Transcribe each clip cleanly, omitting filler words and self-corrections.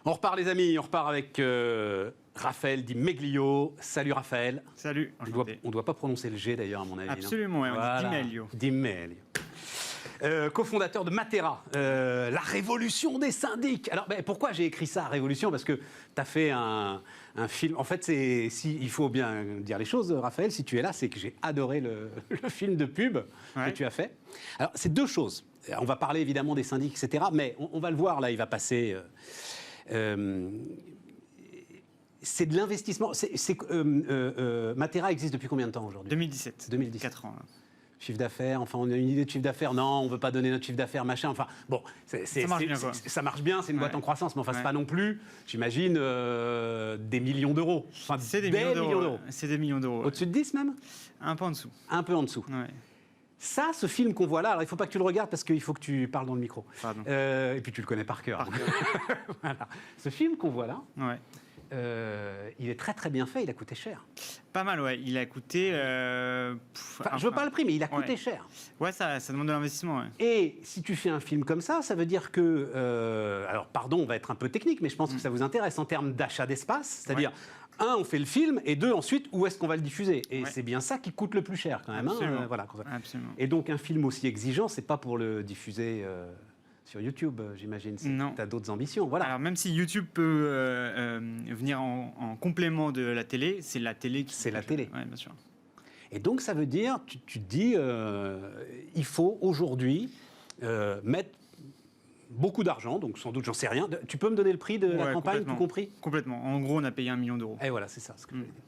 On repart les amis, on repart avec Raphaël Di Meglio. Salut Raphaël. Salut. On doit pas prononcer le G d'ailleurs à mon avis. Absolument, ouais, on dit Di Meglio. Di Meglio. Cofondateur de Matera, la révolution des syndics. Alors pourquoi j'ai écrit ça, révolution? Parce que tu as fait un film. En fait, il faut bien dire les choses, Raphaël, si tu es là, c'est que j'ai adoré le film de pub que tu as fait. Alors, c'est deux choses. On va parler évidemment des syndics, etc. Mais on va le voir, là, il va passer. C'est de l'investissement. Matera existe depuis combien de temps aujourd'hui? 2017. 2017. 4 ans. Chiffre d'affaires, enfin on a une idée de chiffre d'affaires, non, on ne veut pas donner notre chiffre d'affaires, machin, enfin bon, ça marche bien, c'est une boîte en croissance, mais enfin c'est pas non plus, j'imagine, des millions d'euros. Enfin, c'est des millions d'euros. C'est des millions d'euros. Au-dessus de 10 même? Un peu en dessous. Un peu en dessous. Ouais. Ça, ce film qu'on voit là, alors il ne faut pas que tu le regardes parce qu'il faut que tu parles dans le micro. Pardon. Et puis tu le connais par cœur. Voilà. Ce film qu'on voit là, ouais. Il est très très bien fait, il a coûté cher. Pas mal, ouais. Il a coûté... je veux pas le prix, mais il a coûté cher. Ouais, ça demande de l'investissement, ouais. Et si tu fais un film comme ça veut dire que... alors, pardon, on va être un peu technique, mais je pense que ça vous intéresse en termes d'achat d'espace. C'est-à-dire, un, on fait le film, et deux, ensuite, où est-ce qu'on va le diffuser? Et c'est bien ça qui coûte le plus cher, quand même. Absolument. Voilà. Absolument. Et donc, un film aussi exigeant, c'est pas pour le diffuser... sur YouTube, j'imagine. Tu as d'autres ambitions. Voilà. Alors, même si YouTube peut venir en complément de la télé, c'est la télé qui... C'est la télé. Oui, bien sûr. Et donc, ça veut dire, tu te dis, il faut aujourd'hui mettre beaucoup d'argent, donc sans doute, j'en sais rien. Tu peux me donner le prix de la campagne, tout compris? Complètement. En gros, on a payé 1 million d'euros. Et voilà, c'est ça ce que je voulais dire.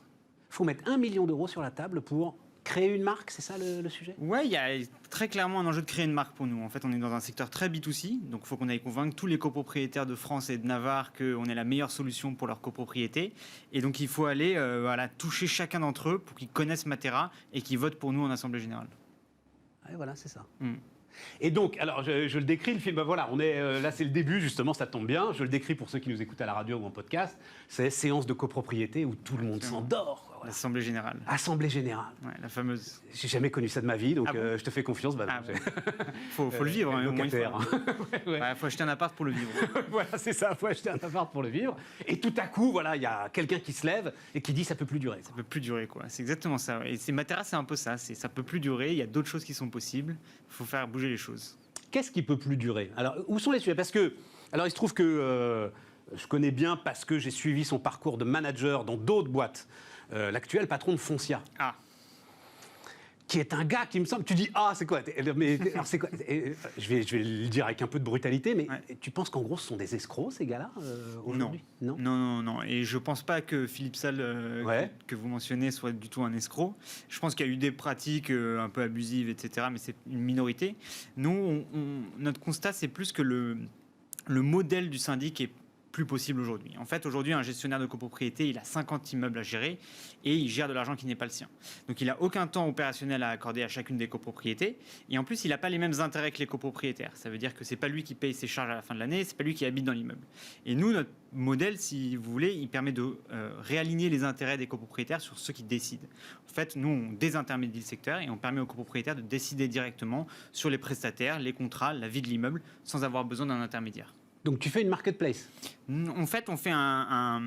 Il faut mettre 1 million d'euros sur la table pour... créer une marque, c'est ça le sujet? Ouais, il y a très clairement un enjeu de créer une marque pour nous. En fait, on est dans un secteur très B2C, donc il faut qu'on aille convaincre tous les copropriétaires de France et de Navarre qu'on est la meilleure solution pour leur copropriété. Et donc, il faut aller toucher chacun d'entre eux pour qu'ils connaissent Matera et qu'ils votent pour nous en Assemblée Générale. Ouais, voilà, c'est ça. Et donc, alors, je le décris, le film, voilà, on est, là c'est le début, justement, ça tombe bien, je le décris pour ceux qui nous écoutent à la radio ou en podcast, c'est séance de copropriété où tout le monde s'endort. Voilà. L'Assemblée Générale. Assemblée Générale. Ouais, la fameuse. J'ai jamais connu ça de ma vie, donc bon je te fais confiance. Faut le vivre, au moins une fois. Faut acheter un appart pour le vivre. Voilà, c'est ça, faut acheter un appart pour le vivre. Et tout à coup, voilà, il y a quelqu'un qui se lève et qui dit ça peut plus durer. Ça peut plus durer, quoi. C'est exactement ça. Et Matera, c'est un peu ça. Ça peut plus durer, il y a d'autres choses qui sont possibles. Il faut faire bouger les choses. Qu'est-ce qui peut plus durer? Alors, où sont les sujets? Parce que, alors, il se trouve que je connais bien, parce que j'ai suivi son parcours de manager dans d'autres boîtes, l'actuel patron de Foncia. Ah. Qui est un gars qui me semble... Tu dis, c'est quoi? Alors, c'est quoi? Je vais le dire avec un peu de brutalité, mais tu penses qu'en gros, ce sont des escrocs, ces gars-là, aujourd'hui? Non. Et je ne pense pas que Philippe Salle, que vous mentionnez, soit du tout un escroc. Je pense qu'il y a eu des pratiques un peu abusives, etc., mais c'est une minorité. Nous, notre constat, c'est plus que le modèle du syndic est plus possible aujourd'hui. En fait, aujourd'hui, un gestionnaire de copropriété, il a 50 immeubles à gérer et il gère de l'argent qui n'est pas le sien. Donc, il n'a aucun temps opérationnel à accorder à chacune des copropriétés. Et en plus, il n'a pas les mêmes intérêts que les copropriétaires. Ça veut dire que ce n'est pas lui qui paye ses charges à la fin de l'année, ce n'est pas lui qui habite dans l'immeuble. Et nous, notre modèle, si vous voulez, il permet de réaligner les intérêts des copropriétaires sur ceux qui décident. En fait, nous, on désintermédie le secteur et on permet aux copropriétaires de décider directement sur les prestataires, les contrats, la vie de l'immeuble, sans avoir besoin d'un intermédiaire. Donc tu fais une marketplace? En fait, on fait un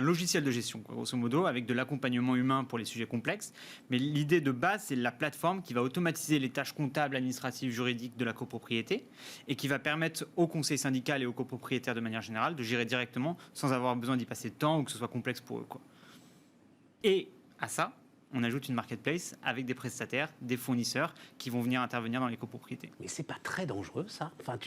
logiciel de gestion, grosso modo, avec de l'accompagnement humain pour les sujets complexes. Mais l'idée de base, c'est la plateforme qui va automatiser les tâches comptables, administratives, juridiques de la copropriété et qui va permettre au conseil syndical et aux copropriétaires de manière générale de gérer directement sans avoir besoin d'y passer de temps ou que ce soit complexe pour eux, quoi. Et à ça, on ajoute une marketplace avec des prestataires, des fournisseurs qui vont venir intervenir dans les copropriétés. Mais c'est pas très dangereux, ça? Enfin,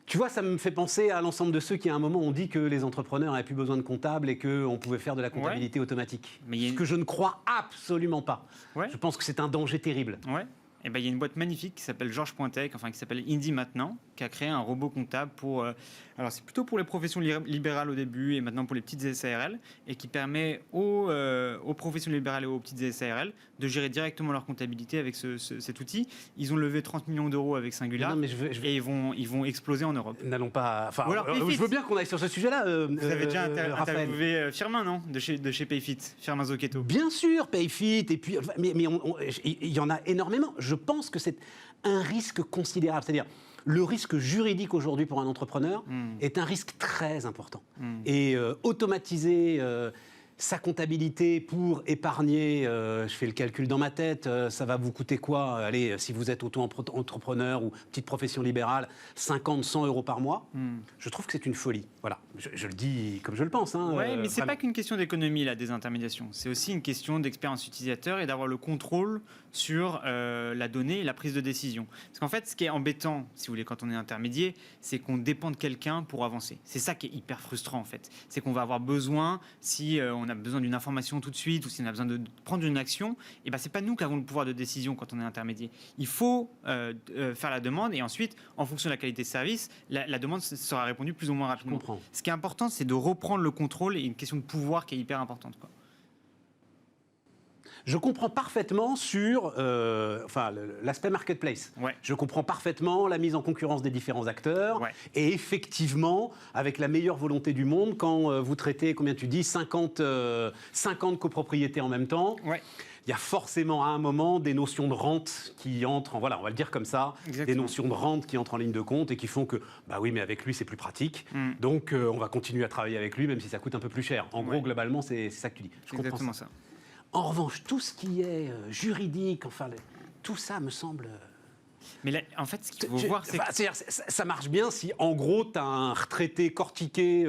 tu vois, ça me fait penser à l'ensemble de ceux qui, à un moment, ont dit que les entrepreneurs n'avaient plus besoin de comptables et qu'on pouvait faire de la comptabilité automatique. Ce que je ne crois absolument pas. Je pense que c'est un danger terrible. Ouais. Et il y a une boîte magnifique qui s'appelle Georges.tech, qui s'appelle Indy maintenant, qui a créé un robot comptable pour... alors, c'est plutôt pour les professions libérales au début et maintenant pour les petites SARL, et qui permet aux professions libérales et aux petites SARL de gérer directement leur comptabilité avec cet outil. Ils ont levé 30 millions d'euros avec Singular et ils vont exploser en Europe. N'allons pas... Enfin, je veux bien qu'on aille sur ce sujet-là, Vous avez déjà interviewé Firmin, non, de chez Payfit, Firmin Zocchetto. Bien sûr, Payfit, et puis, mais il y en a énormément. Je pense que c'est un risque considérable. C'est-à-dire, le risque juridique aujourd'hui pour un entrepreneur est un risque très important. Et automatiser sa comptabilité pour épargner, je fais le calcul dans ma tête, ça va vous coûter quoi? Allez, si vous êtes auto-entrepreneur ou petite profession libérale, 50, 100 euros par mois. Je trouve que c'est une folie. Voilà, je le dis comme je le pense. Hein, ouais, mais c'est pas qu'une question d'économie, la désintermédiation. C'est aussi une question d'expérience utilisateur et d'avoir le contrôle sur la donnée et la prise de décision. Parce qu'en fait, ce qui est embêtant, si vous voulez, quand on est intermédiaire, c'est qu'on dépend de quelqu'un pour avancer. C'est ça qui est hyper frustrant, en fait. C'est qu'on va avoir besoin, si on a besoin d'une information tout de suite ou si on a besoin de prendre une action, et ben c'est pas nous qui avons le pouvoir de décision quand on est intermédiaire. Il faut faire la demande et ensuite, en fonction de la qualité de service, la demande sera répondue plus ou moins rapidement. Ce qui est important, c'est de reprendre le contrôle et une question de pouvoir qui est hyper importante, quoi. Je comprends parfaitement sur l'aspect marketplace. Ouais. Je comprends parfaitement la mise en concurrence des différents acteurs. Ouais. Et effectivement, avec la meilleure volonté du monde, quand vous traitez, combien tu dis, 50 copropriétés en même temps, ouais. Il y a forcément à un moment des notions de rente qui entrent, voilà, on va le dire comme ça, Exactement. des notions de rente qui entrent en ligne de compte et qui font que, bah oui, mais avec lui, c'est plus pratique. Donc, on va continuer à travailler avec lui, même si ça coûte un peu plus cher. En gros, globalement, c'est ça que tu dis. Je comprends exactement ça. En revanche, tout ce qui est juridique, tout ça me semble... Mais là, en fait, ce qu'il faut voir, c'est ça marche bien si, en gros, tu as un retraité cortiqué,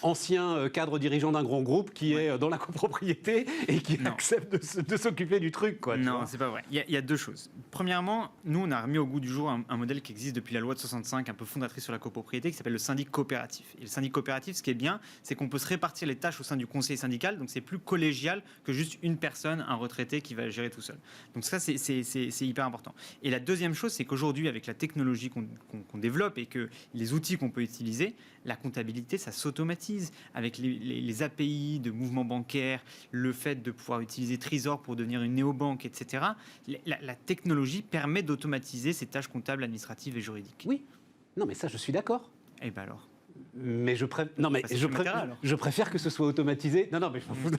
ancien cadre dirigeant d'un grand groupe qui est dans la copropriété et qui accepte de s'occuper du truc, quoi. Non, c'est pas vrai. Il y a deux choses. Premièrement, nous, on a remis au goût du jour un modèle qui existe depuis la loi de 65, un peu fondatrice sur la copropriété, qui s'appelle le syndic coopératif. Et le syndic coopératif, ce qui est bien, c'est qu'on peut se répartir les tâches au sein du conseil syndical, donc c'est plus collégial que juste une personne, un retraité qui va gérer tout seul. Donc ça, c'est hyper important. Et la deuxième chose, c'est qu'aujourd'hui, avec la technologie qu'on développe et que les outils qu'on peut utiliser, la comptabilité, ça s'automatise. Avec les API de mouvements bancaires, le fait de pouvoir utiliser Trésor pour devenir une néobanque, etc., la technologie permet d'automatiser ces tâches comptables, administratives et juridiques. Oui, non mais ça, je suis d'accord. Et bien alors mais je préfère que ce soit automatisé. Non, mais je m'en fous.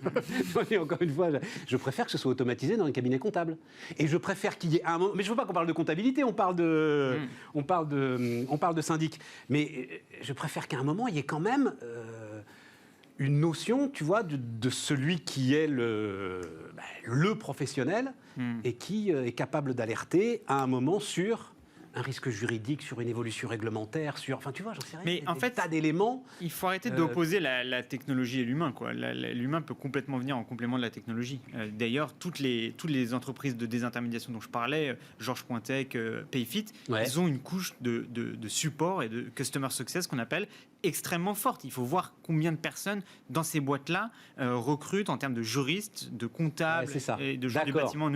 Encore une fois, je préfère que ce soit automatisé dans les cabinets comptables. Et je préfère qu'il y ait un moment. Mais je ne veux pas qu'on parle de comptabilité, on parle de syndic. Mais je préfère qu'à un moment, il y ait quand même une notion, tu vois, de celui qui est le professionnel et qui est capable d'alerter à un moment sur un risque juridique, sur une évolution réglementaire, enfin tu vois, j'en sais rien. Mais en fait, tas d'éléments. Il faut arrêter d'opposer la technologie et l'humain, quoi. L'humain peut complètement venir en complément de la technologie. D'ailleurs, toutes les entreprises de désintermédiation dont je parlais, Georges Pointec, Payfit, ils ont une couche de support et de customer success qu'on appelle extrêmement forte. Il faut voir combien de personnes dans ces boîtes-là recrutent en termes de juristes, de comptables et de gens du bâtiment,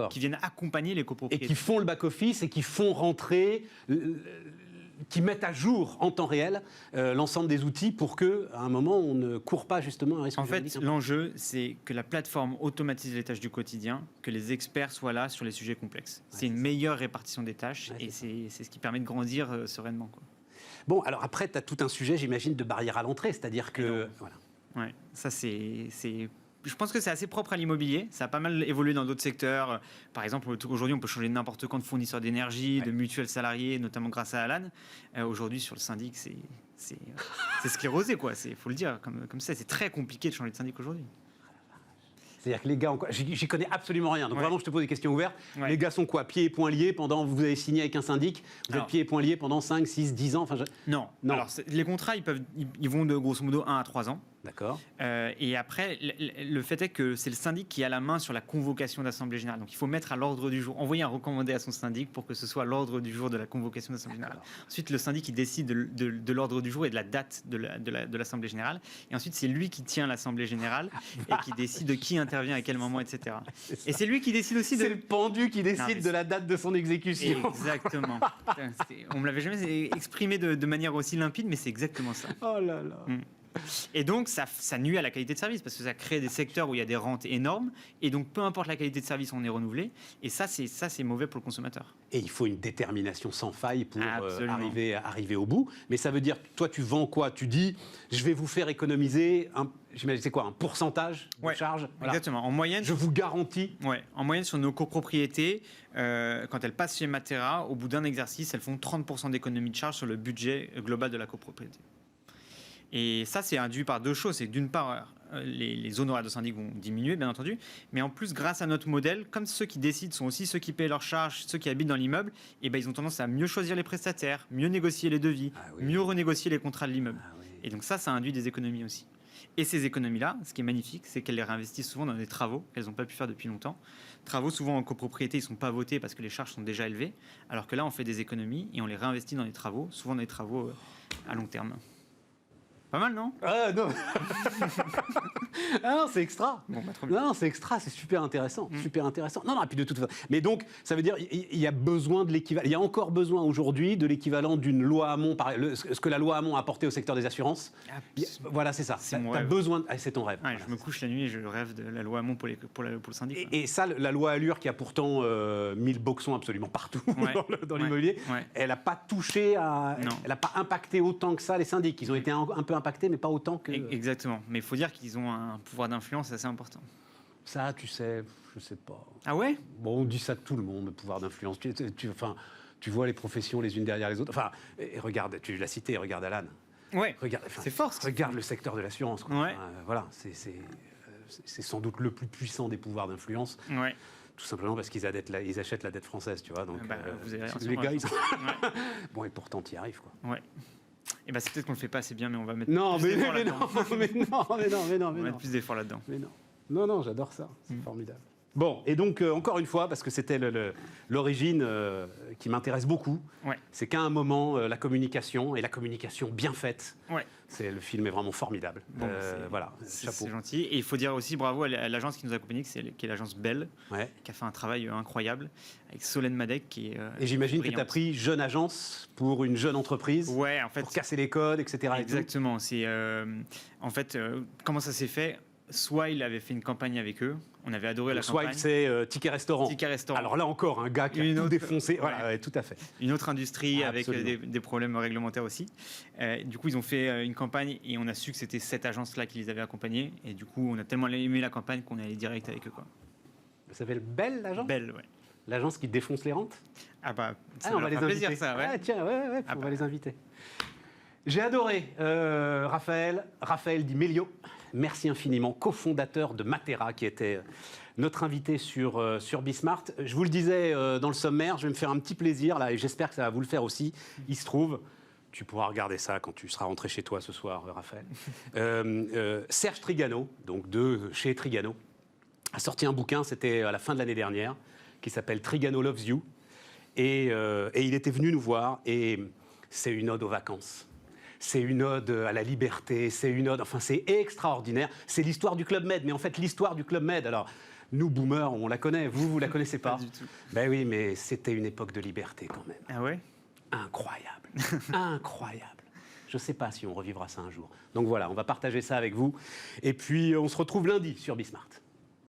qui viennent accompagner les copropriétaires. Et qui font le back-office et qui font rentrer, qui mettent à jour en temps réel l'ensemble des outils pour qu'à un moment, on ne court pas justement un risque juridique. En fait, l'enjeu, c'est que la plateforme automatise les tâches du quotidien, que les experts soient là sur les sujets complexes. C'est une meilleure répartition des tâches et c'est ce qui permet de grandir sereinement, quoi. Bon, alors après, tu as tout un sujet, j'imagine, de barrière à l'entrée, c'est-à-dire que... Voilà. Ouais, ça c'est... Je pense que c'est assez propre à l'immobilier. Ça a pas mal évolué dans d'autres secteurs. Par exemple, aujourd'hui, on peut changer n'importe quand de fournisseur d'énergie, de mutuelle salariée, notamment grâce à Alan. Aujourd'hui, sur le syndic, c'est sclérosé, quoi. Il faut le dire comme ça. C'est très compliqué de changer de syndic aujourd'hui. C'est-à-dire que les gars, j'y connais absolument rien. Donc vraiment, je te pose des questions ouvertes. Les gars sont quoi? Pieds et poings liés pendant... Vous avez signé avec un syndic, vous êtes pieds et poings liés pendant 5, 6, 10 ans Non. Alors, les contrats, ils vont de grosso modo 1 à 3 ans. D'accord. Et après, le fait est que c'est le syndic qui a la main sur la convocation d'assemblée générale. Donc il faut mettre à l'ordre du jour, envoyer un recommandé à son syndic pour que ce soit à l'ordre du jour de la convocation d'assemblée générale. Ensuite, le syndic il décide de l'ordre du jour et de la date de l'assemblée générale. Et ensuite, c'est lui qui tient l'assemblée générale et qui décide de qui intervient à quel moment, etc. Et c'est lui qui décide aussi C'est le pendu qui décide de la date de son exécution. Exactement. On me l'avait jamais exprimé de manière aussi limpide, mais c'est exactement ça. Oh là là. Et donc, ça nuit à la qualité de service parce que ça crée des secteurs où il y a des rentes énormes. Et donc, peu importe la qualité de service, on est renouvelé. Et ça, c'est mauvais pour le consommateur. Et il faut une détermination sans faille pour arriver au bout. Mais ça veut dire, toi, tu vends quoi? Tu dis, je vais vous faire économiser, j'imagine, c'est quoi, un pourcentage de charge? Voilà. Exactement. En moyenne, je vous garantis. Ouais. En moyenne, sur nos copropriétés, quand elles passent chez Matera, au bout d'un exercice, elles font 30% d'économie de charge sur le budget global de la copropriété. Et ça, c'est induit par deux choses. C'est que d'une part, les honoraires de syndic vont diminuer, bien entendu, mais en plus, grâce à notre modèle, comme ceux qui décident sont aussi ceux qui paient leurs charges, ceux qui habitent dans l'immeuble, et ben, ils ont tendance à mieux choisir les prestataires, mieux négocier les devis, mieux renégocier les contrats de l'immeuble. Et donc ça induit des économies aussi. Et ces économies-là, ce qui est magnifique, c'est qu'elles les réinvestissent souvent dans des travaux qu'elles n'ont pas pu faire depuis longtemps. Travaux souvent en copropriété, ils ne sont pas votés parce que les charges sont déjà élevées, alors que là, on fait des économies et on les réinvestit dans des travaux, souvent des travaux à long terme. Pas mal, non? Ah non, ah non, c'est extra. Bon, trop bien. Non, c'est extra, c'est super intéressant, super intéressant. Non, non, et puis de toute façon. Mais donc, ça veut dire il y a besoin de l'équivalent. Il y a encore besoin aujourd'hui de l'équivalent d'une loi Hamon, ce que la loi Hamon a apporté au secteur des assurances. Voilà, c'est ça. C'est mon t'as rêve. besoin. C'est ton rêve. Ouais, je me couche la nuit et je rêve de la loi Hamon pour le syndic. Et ça, la loi Allure qui a pourtant mis le boxon absolument partout dans l'immobilier, elle n'a pas touché elle n'a pas impacté autant que ça les syndics. Ils ont été un peu impactés, mais pas autant que. Exactement. Mais il faut dire qu'ils ont un pouvoir d'influence assez important. Ça, tu sais, je sais pas. Ah ouais? Bon, on dit ça de tout le monde, le pouvoir d'influence. Tu vois les professions les unes derrière les autres. Enfin, et regarde, tu l'as cité, regarde Alan. Ouais. C'est fort. Regarde le secteur de l'assurance. Ouais. Voilà, c'est sans doute le plus puissant des pouvoirs d'influence. Ouais. Tout simplement parce qu'ils achètent la dette française, tu vois. Donc, vous avez les gars, bon, et pourtant, tu y arrives, quoi. Ouais. Et c'est peut-être qu'on le fait pas assez bien, mais on va mettre plus d'efforts là-dedans. On va mettre plus d'efforts là-dedans. Mais non, j'adore ça. C'est formidable. Bon, et donc, encore une fois, parce que c'était l'origine qui m'intéresse beaucoup, c'est qu'à un moment, la communication, et la communication bien faite, le film est vraiment formidable. Bon, voilà, chapeau. C'est gentil. Et il faut dire aussi bravo à l'agence qui nous a accompagnés, qui est l'agence Bell, qui a fait un travail incroyable, avec Solène Madec. Et j'imagine que tu as pris jeune agence pour une jeune entreprise, en fait, pour casser les codes, etc. Exactement. En fait, comment ça s'est fait? Swile avait fait une campagne avec eux. On avait adoré la campagne. Swile, c'est Ticket Restaurant. Ticket Restaurant. Alors là encore, un gars qui a tout défoncé. Voilà, tout à fait. Une autre industrie avec des problèmes réglementaires aussi. Du coup, ils ont fait une campagne et on a su que c'était cette agence-là qui les avait accompagnés. Et du coup, on a tellement aimé la campagne qu'on est allé direct avec eux, quoi. Ça s'appelle Bell, l'agence? Bell, ouais. L'agence qui défonce les rentes? Ça on va les inviter. plaisir, ça, ouais. Tiens, on va les inviter. J'ai adoré Raphaël Di Meglio. Merci infiniment, cofondateur de Matera, qui était notre invité sur Bismart. Je vous le disais dans le sommaire, je vais me faire un petit plaisir, là, et j'espère que ça va vous le faire aussi. Il se trouve, tu pourras regarder ça quand tu seras rentré chez toi ce soir, Raphaël. Serge Trigano, donc de chez Trigano, a sorti un bouquin, c'était à la fin de l'année dernière, qui s'appelle Trigano Loves You. Et il était venu nous voir, et c'est une ode aux vacances. C'est une ode à la liberté, c'est extraordinaire. C'est l'histoire du Club Med, mais en fait, l'histoire du Club Med, alors, nous, boomers, on la connaît, vous la connaissez pas? Pas du tout. Ben oui, mais c'était une époque de liberté quand même. Ah ouais? Incroyable, incroyable. Je ne sais pas si on revivra ça un jour. Donc voilà, on va partager ça avec vous. Et puis, on se retrouve lundi sur Bismart.